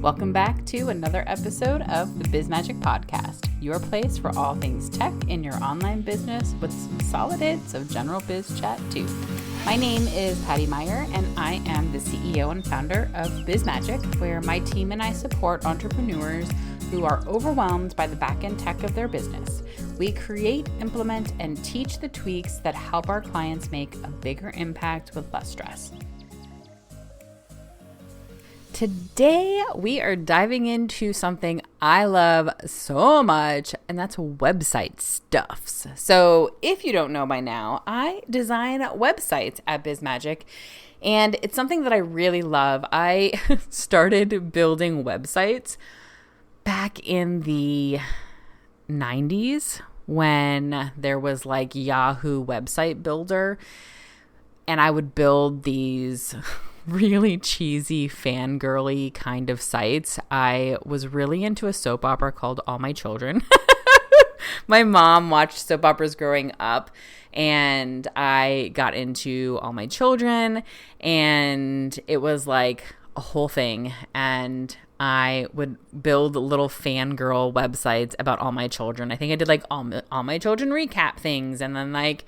Welcome back to another episode of the Biz Magic Podcast, your place for all things tech in your online business with some solid hits of general biz chat too. My name is Patty Meyer and I am the CEO and founder of Biz Magic, where my team and I support entrepreneurs who are overwhelmed by the back-end tech of their business. We create, implement, and teach the tweaks that help our clients make a bigger impact with less stress. Today, we are diving into something I love so much, and that's website stuffs. So if you don't know by now, I design websites at BizMagic, and it's something that I really love. I started building websites back in the 90s when there was like Yahoo Website Builder, and I would build these really cheesy, fangirly kind of sites. I was really into a soap opera called All My Children. My mom watched soap operas growing up, and I got into All My Children, and it was like a whole thing. And I would build little fangirl websites about All My Children. I think I did like All My Children recap things, and then like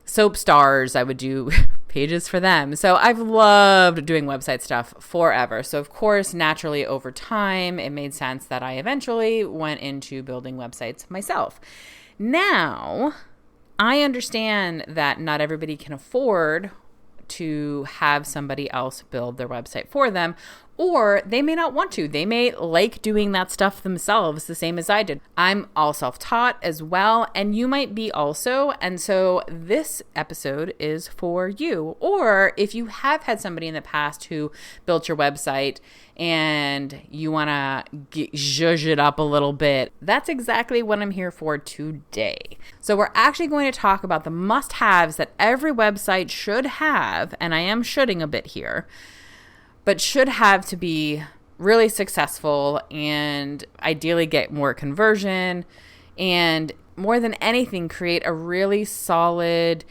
soap stars, I would do pages for them. So I've loved doing website stuff forever. So of course, naturally over time, it made sense that I eventually went into building websites myself. Now, I understand that not everybody can afford to have somebody else build their website for them, or they may not want to. They may like doing that stuff themselves the same as I did. I'm all self-taught as well, and you might be also. And so this episode is for you. Or if you have had somebody in the past who built your website and you want to zhuzh it up a little bit, that's exactly what I'm here for today. So we're actually going to talk about the must-haves that every website should have, and I am shoulding a bit here, but should have to be really successful and ideally get more conversion, and more than anything, create a really solid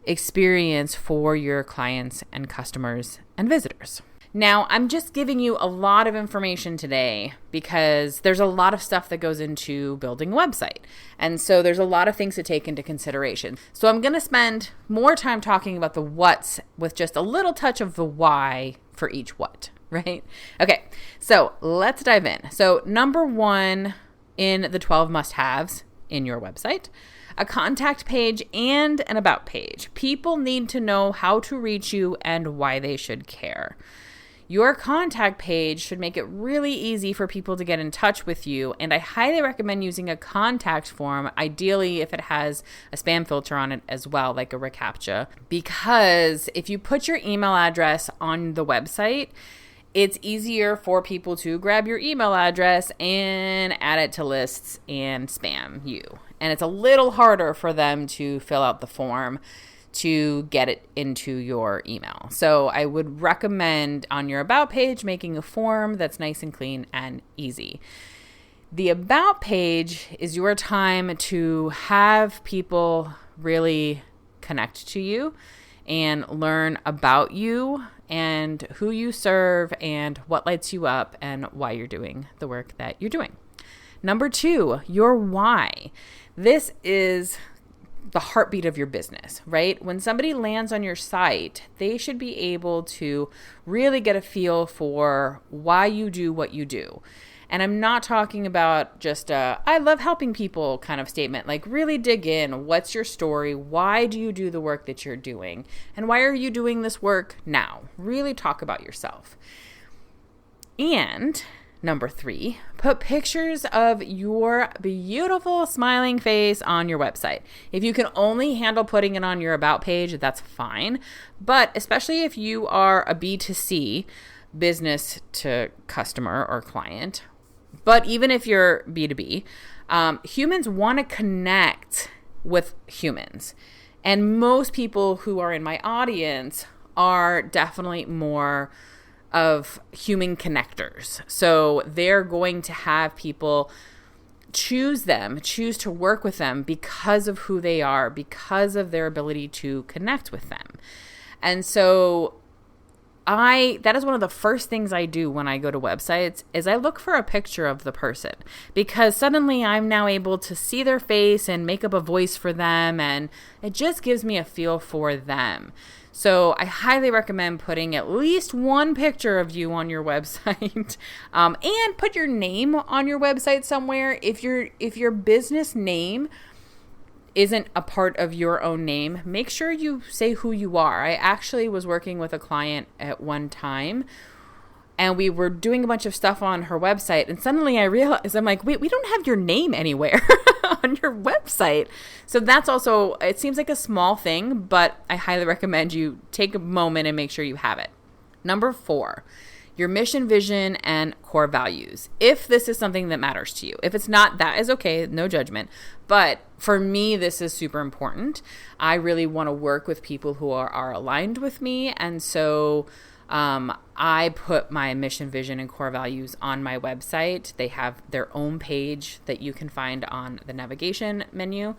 experience for your clients and customers and visitors. Now, I'm just giving you a lot of information today because there's a lot of stuff that goes into building a website. And so there's a lot of things to take into consideration. So I'm going to spend more time talking about the what's with just a little touch of the why for each what, right? Okay, so let's dive in. So number one in the 12 must-haves in your website, a contact page and an about page. People need to know how to reach you and why they should care. Your contact page should make it really easy for people to get in touch with you, and I highly recommend using a contact form, ideally if it has a spam filter on it as well, like a reCAPTCHA, because if you put your email address on the website, it's easier for people to grab your email address and add it to lists and spam you. And it's a little harder for them to fill out the form to get it into your email. So I would recommend on your about page making a form that's nice and clean and easy. The about page is your time to have people really connect to you and learn about you and who you serve and what lights you up and why you're doing the work that you're doing. Number two, your why. This is the heartbeat of your business, right? When somebody lands on your site, they should be able to really get a feel for why you do what you do. And I'm not talking about just a, I love helping people kind of statement, like really dig in. What's your story? Why do you do the work that you're doing? And why are you doing this work now? Really talk about yourself. And number three, put pictures of your beautiful smiling face on your website. If you can only handle putting it on your about page, that's fine. But especially if you are a B2C, business to customer or client, but even if you're B2B, humans want to connect with humans. And most people who are in my audience are definitely more of human connectors. So they're going to have people choose to work with them because of who they are, because of their ability to connect with them. And so that is one of the first things I do when I go to websites is I look for a picture of the person, because suddenly I'm now able to see their face and make up a voice for them, and it just gives me a feel for them. So I highly recommend putting at least one picture of you on your website, and put your name on your website somewhere. If your business name isn't a part of your own name, make sure you say who you are. I actually was working with a client at one time, and we were doing a bunch of stuff on her website, and suddenly I realized, I'm like, wait, we don't have your name anywhere on your website. So that's also, it seems like a small thing, but I highly recommend you take a moment and make sure you have it. Number 4, your mission, vision, and core values. If this is something that matters to you. If it's not, that is okay, no judgment. But for me, this is super important. I really want to work with people who are aligned with me. And so I put my mission, vision, and core values on my website. They have their own page that you can find on the navigation menu.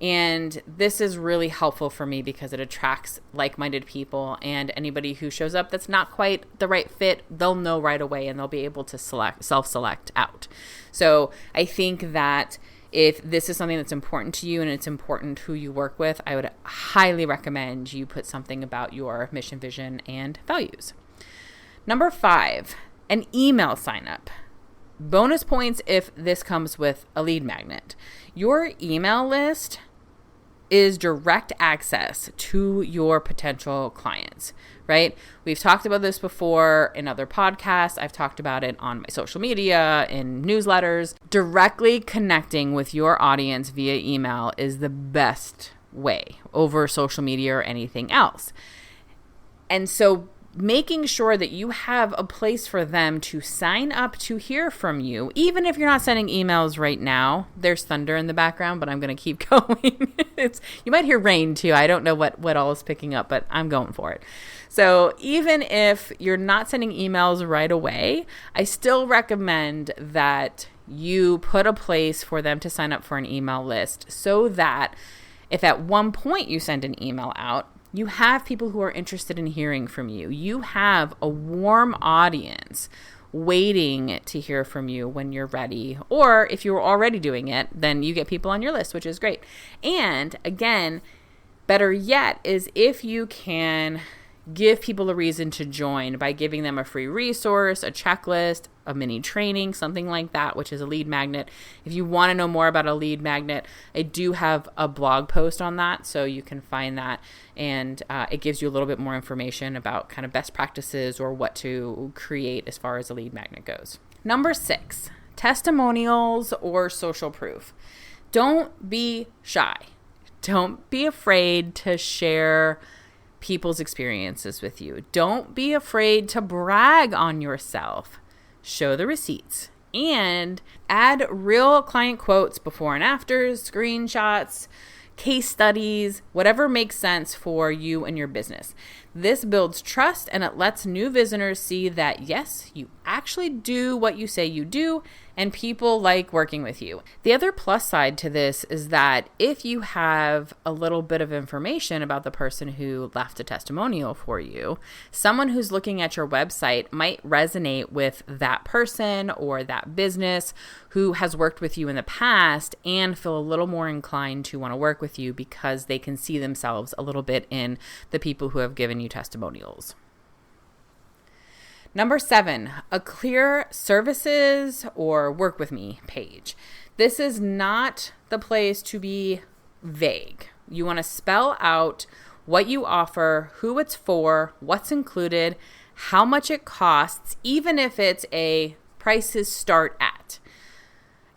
And this is really helpful for me because it attracts like-minded people, and anybody who shows up that's not quite the right fit, they'll know right away and they'll be able to self-select out. So I think that if this is something that's important to you and it's important who you work with, I would highly recommend you put something about your mission, vision, and values. Number 5, an email sign up. Bonus points if this comes with a lead magnet. Your email list is direct access to your potential clients, right? We've talked about this before in other podcasts. I've talked about it on my social media, in newsletters. Directly connecting with your audience via email is the best way over social media or anything else. And so making sure that you have a place for them to sign up to hear from you, even if you're not sending emails right now. There's thunder in the background, but I'm going to keep going. You might hear rain too. I don't know what all is picking up, but I'm going for it. So even if you're not sending emails right away, I still recommend that you put a place for them to sign up for an email list, so that if at one point you send an email out, you have people who are interested in hearing from you. You have a warm audience waiting to hear from you when you're ready. Or if you're already doing it, then you get people on your list, which is great. And again, better yet is if you can give people a reason to join by giving them a free resource, a checklist, a mini training, something like that, which is a lead magnet. If you want to know more about a lead magnet, I do have a blog post on that, so you can find that, and it gives you a little bit more information about kind of best practices or what to create as far as a lead magnet goes. Number 6, testimonials or social proof. Don't be shy. Don't be afraid to share people's experiences with you. Don't be afraid to brag on yourself. Show the receipts and add real client quotes, before and afters, screenshots, case studies, whatever makes sense for you and your business. This builds trust, and it lets new visitors see that, yes, you actually do what you say you do, and people like working with you. The other plus side to this is that if you have a little bit of information about the person who left a testimonial for you, someone who's looking at your website might resonate with that person or that business who has worked with you in the past and feel a little more inclined to want to work with you because they can see themselves a little bit in the people who have given you testimonials. Number 7, a clear services or work with me page. This is not the place to be vague. You want to spell out what you offer, who it's for, what's included, how much it costs, even if it's a prices start at,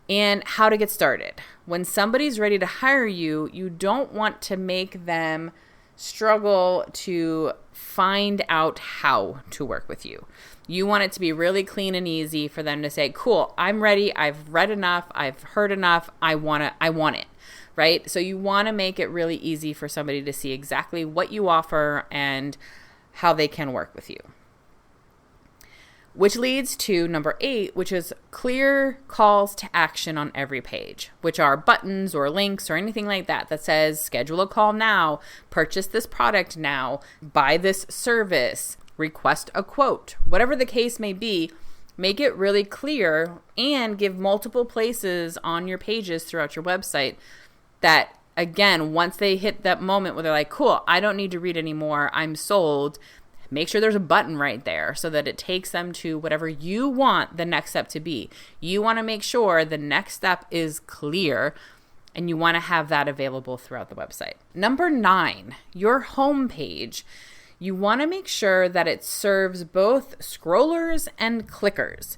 and how to get started. When somebody's ready to hire you, you don't want to make them struggle to find out how to work with you. You want it to be really clean and easy for them to say, cool, I'm ready. I've read enough. I've heard enough. I want it, right? So you want to make it really easy for somebody to see exactly what you offer and how they can work with you. Which leads to number 8, which is clear calls to action on every page, which are buttons or links or anything like that that says schedule a call now, purchase this product now, buy this service. request a quote, whatever the case may be. Make it really clear and give multiple places on your pages throughout your website that, again, once they hit that moment where they're like, cool, I don't need to read anymore, I'm sold, make sure there's a button right there so that it takes them to whatever you want the next step to be. You want to make sure the next step is clear, and you want to have that available throughout the website. Number 9, your homepage. You want to make sure that it serves both scrollers and clickers.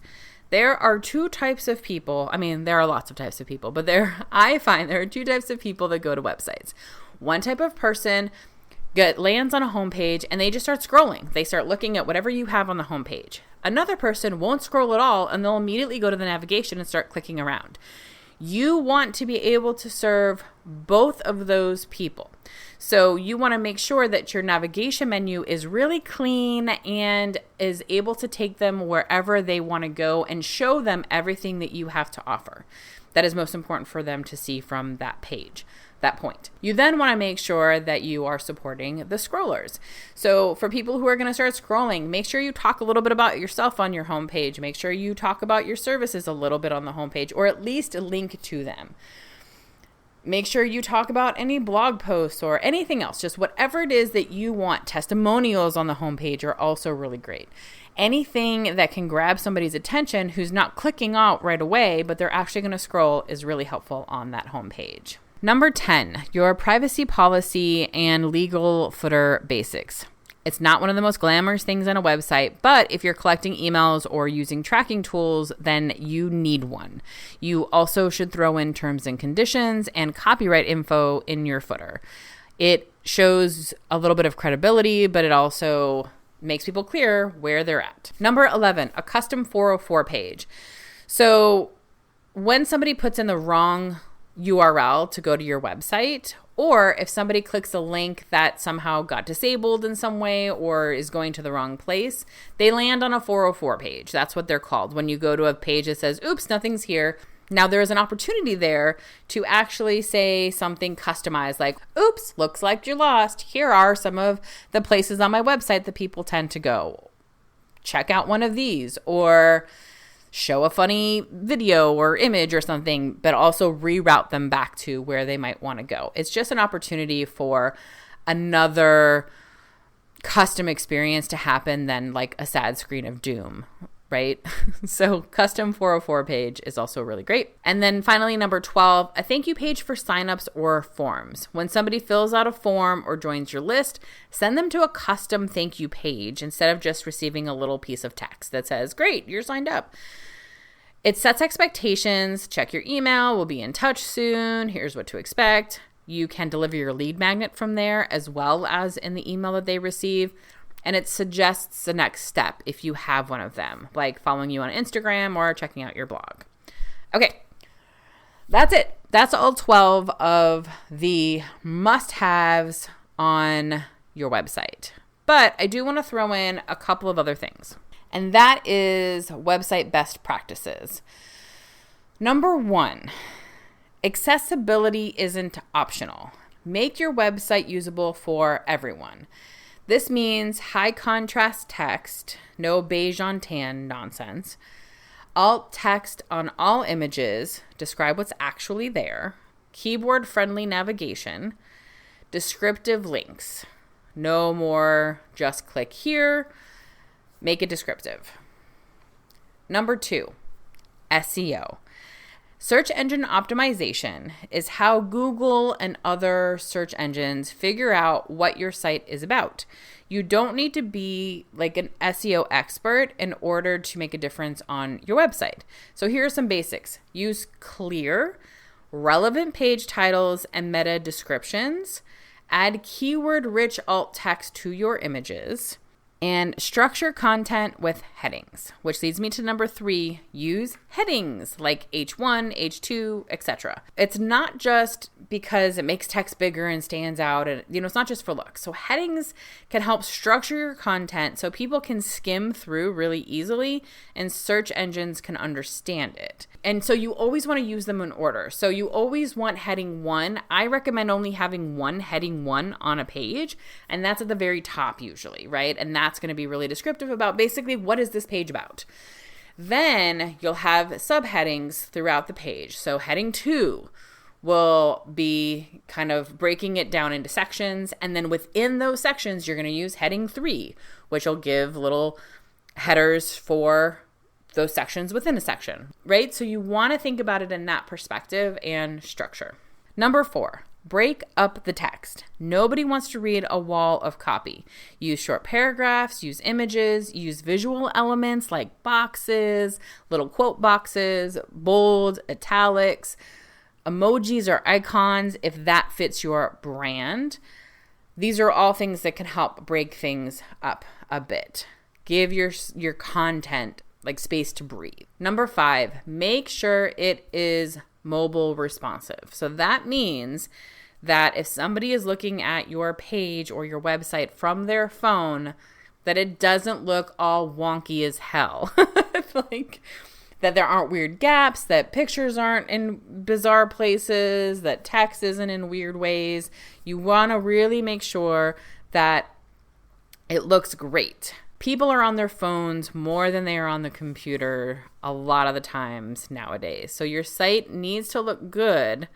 There are two types of people. I mean, there are lots of types of people, but I find there are two types of people that go to websites. One type of person lands on a homepage and they just start scrolling. They start looking at whatever you have on the homepage. Another person won't scroll at all and they'll immediately go to the navigation and start clicking around. You want to be able to serve both of those people. So you want to make sure that your navigation menu is really clean and is able to take them wherever they want to go and show them everything that you have to offer. That is most important for them to see from that page, that point. You then want to make sure that you are supporting the scrollers. So for people who are going to start scrolling, make sure you talk a little bit about yourself on your homepage. Make sure you talk about your services a little bit on the homepage, or at least link to them. Make sure you talk about any blog posts or anything else, just whatever it is that you want. Testimonials on the homepage are also really great. Anything that can grab somebody's attention who's not clicking out right away, but they're actually going to scroll, is really helpful on that homepage. Number 10, your privacy policy and legal footer basics. It's not one of the most glamorous things on a website, but if you're collecting emails or using tracking tools, then you need one. You also should throw in terms and conditions and copyright info in your footer. It shows a little bit of credibility, but it also makes people clear where they're at. Number 11, a custom 404 page. So when somebody puts in the wrong URL to go to your website, or if somebody clicks a link that somehow got disabled in some way or is going to the wrong place, they land on a 404 page. That's what they're called. When you go to a page that says, oops, nothing's here. Now there is an opportunity there to actually say something customized like, oops, looks like you're lost. Here are some of the places on my website that people tend to go. Check out one of these, or show a funny video or image or something, but also reroute them back to where they might want to go. It's just an opportunity for another custom experience to happen than like a sad screen of doom, right? So custom 404 page is also really great. And then finally, number 12, a thank you page for signups or forms. When somebody fills out a form or joins your list, send them to a custom thank you page instead of just receiving a little piece of text that says, great, you're signed up. It sets expectations. Check your email. We'll be in touch soon. Here's what to expect. You can deliver your lead magnet from there as well as in the email that they receive. And it suggests the next step if you have one of them, like following you on Instagram or checking out your blog. Okay, that's it. That's all 12 of the must-haves on your website. But I do want to throw in a couple of other things. And that is website best practices. Number 1, accessibility isn't optional. Make your website usable for everyone. This means high contrast text, no beige on tan nonsense, alt text on all images, describe what's actually there, keyboard friendly navigation, descriptive links. No more just click here. Make it descriptive. Number 2, SEO. Search engine optimization is how Google and other search engines figure out what your site is about. You don't need to be like an SEO expert in order to make a difference on your website. So here are some basics. Use clear, relevant page titles and meta descriptions. Add keyword-rich alt text to your images. And structure content with headings, which leads me to number 3, use headings like H1, H2, etc. It's not just because it makes text bigger and stands out, and it's not just for looks. So headings can help structure your content so people can skim through really easily and search engines can understand it. And so you always want to use them in order. So you always want heading 1. I recommend only having one heading 1 on a page, and that's at the very top usually, right? And that's that's going to be really descriptive about basically what is this page about. Then you'll have subheadings throughout the page. So heading 2 will be kind of breaking it down into sections. And then within those sections, you're going to use heading 3, which will give little headers for those sections within a section, right? So you want to think about it in that perspective and structure. Number 4, break up the text. Nobody wants to read a wall of copy. Use short paragraphs, use images, use visual elements like boxes, little quote boxes, bold, italics, emojis or icons if that fits your brand. These are all things that can help break things up a bit. Give your content like space to breathe. Number 5, make sure it is mobile responsive. So that means that if somebody is looking at your page or your website from their phone, that it doesn't look all wonky as hell. Like that there aren't weird gaps, that pictures aren't in bizarre places, that text isn't in weird ways. You want to really make sure that it looks great. People are on their phones more than they are on the computer a lot of the times nowadays. So your site needs to look good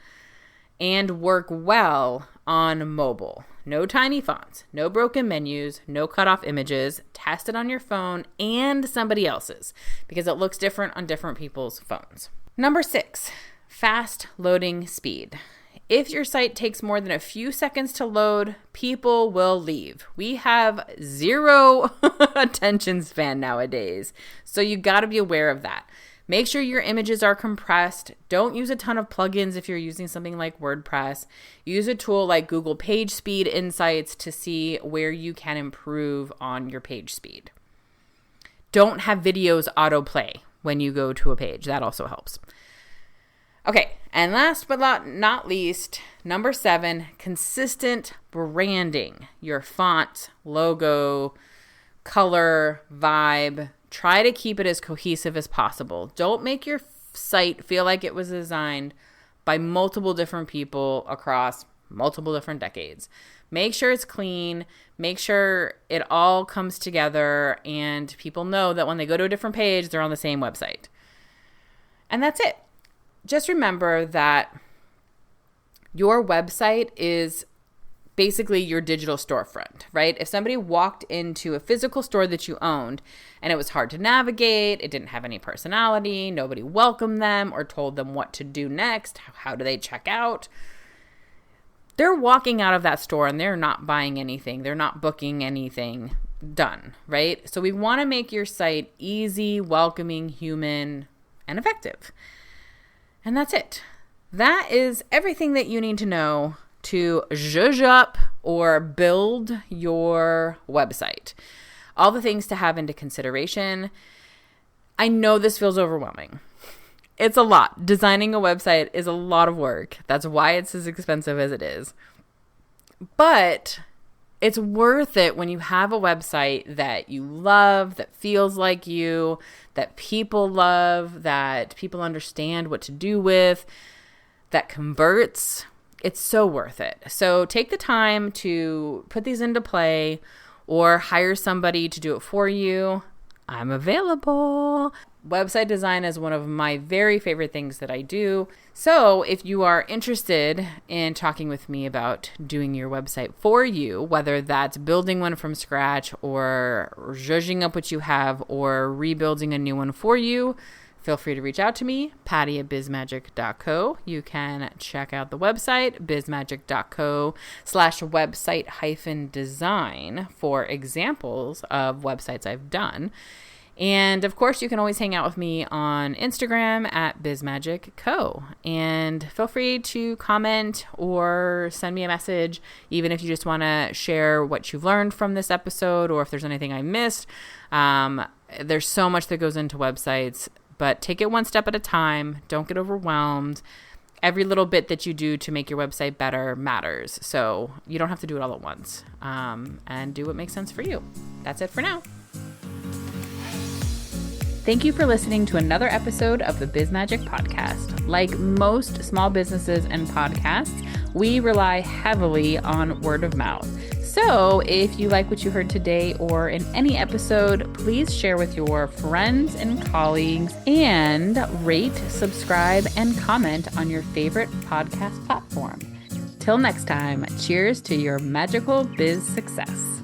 and work well on mobile. No tiny fonts, no broken menus, no cut off images. Test it on your phone and somebody else's because it looks different on different people's phones. Number 6, fast loading speed. If your site takes more than a few seconds to load, people will leave. We have 0 attention span nowadays. So you got to be aware of that. Make sure your images are compressed. Don't use a ton of plugins if you're using something like WordPress. Use a tool like Google Page Speed Insights to see where you can improve on your page speed. Don't have videos autoplay when you go to a page. That also helps. Okay, and last but not least, number 7, consistent branding. Your font, logo, color, vibe. Try to keep it as cohesive as possible. Don't make your site feel like it was designed by multiple different people across multiple different decades. Make sure it's clean. Make sure it all comes together and people know that when they go to a different page, they're on the same website. And that's it. Just remember that your website is basically your digital storefront, right? If somebody walked into a physical store that you owned and it was hard to navigate, it didn't have any personality, nobody welcomed them or told them what to do next, how do they check out? They're walking out of that store and they're not buying anything. They're not booking anything done, right? So we want to make your site easy, welcoming, human, and effective. And that's it. That is everything that you need to know to zhuzh up or build your website. All the things to have into consideration. I know this feels overwhelming. It's a lot. Designing a website is a lot of work. That's why it's as expensive as it is. But it's worth it when you have a website that you love, that feels like you, that people love, that people understand what to do with, that converts. It's so worth it. So take the time to put these into play or hire somebody to do it for you. I'm available. Website design is one of my very favorite things that I do. So if you are interested in talking with me about doing your website for you, whether that's building one from scratch or zhuzhing up what you have or rebuilding a new one for you, feel free to reach out to me, Patty@bizmagic.co. You can check out the website, bizmagic.co/website-design for examples of websites I've done. And of course, you can always hang out with me on Instagram @bizmagicco. And feel free to comment or send me a message, even if you just want to share what you've learned from this episode or if there's anything I missed. There's so much that goes into websites, but take it one step at a time. Don't get overwhelmed. Every little bit that you do to make your website better matters. So you don't have to do it all at once. And do what makes sense for you. That's it for now. Thank you for listening to another episode of the BizMagic podcast. Like most small businesses and podcasts, we rely heavily on word of mouth. So if you like what you heard today or in any episode, please share with your friends and colleagues and rate, subscribe, and comment on your favorite podcast platform. Till next time, cheers to your magical biz success.